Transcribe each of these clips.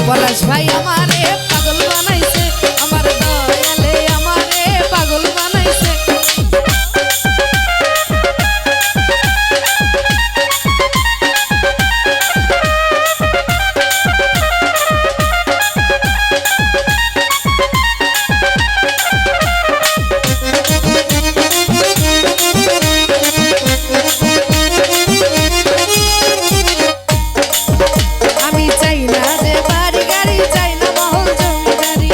পলাশ ভাই আমারে পাগল বানাইছে, আমার দয়ালে আমারে পাগল বানাইছে। আমি চাই না যে বাড়ি গাড়ি, চাই না মহল জমিদারি,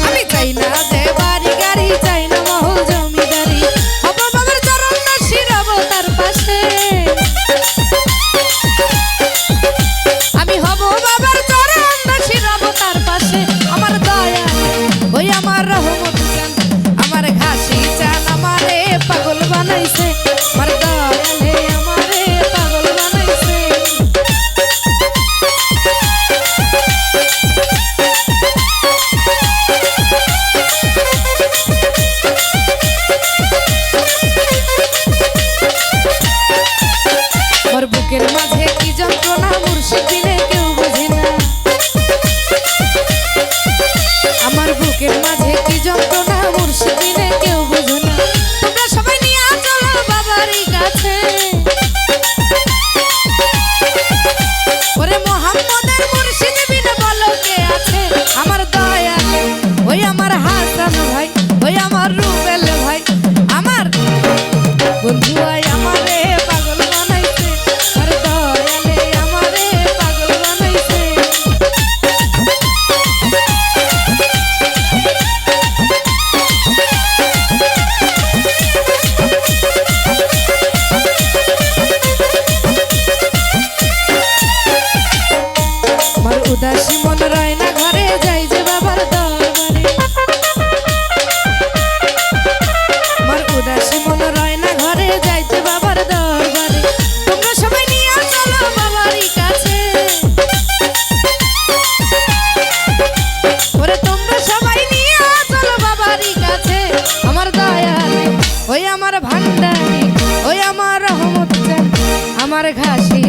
আমি চাই না যে বাড়ি গাড়ি, চাই না মহল জমিদারি। হব বাবার চরণ দাসী রব তার পাশে, আমি হব বাবার চরণ দাসী রব তার পাশে। আমার দয়া ওই আমার রহমত চান, আমার ঘাসি চান আমারে পাগল বানাইছে, আমার দয়ালে আমারে পাগল বানাইছে। আমার বুকের মাঝে কি যন্ত্রণা মুর্শিদ বিনে কেউ বোঝে না, আমার বুকের মাঝে কি যন্ত্রণা মুর্শিদ বিনে কেউ বোঝে না। তোমরা সবাই নিয়ে চলো বাবারই কাছে, ওরে মোহাম্মদের মুর্শিদ বিনে বলো কে আছে। আমার দয়ালে ওই আমার হাসান ভাই, ওই আমার রুবেল ভাই, আমার বন্ধু ভাই আমারে পাগল বানাইছে, আমার দয়ালে আমারে পাগল বানাইছে। আমার উদাসী মন রয় না ঘরে, যাই যে বাবার দরবারে, আমার উদাসী মন রয় না ঘরে, যাইতে বাবার দরবারে। তোমরা সবাই নিয়ে চলো বাবারই কাছে, ওরে তোমরা সবাই নিয়ে চলো বাবারই কাছে। আমার দয়ালে ওই আমার ভান্ডারি, ওই আমার রহমত চান, আমার ঘাসি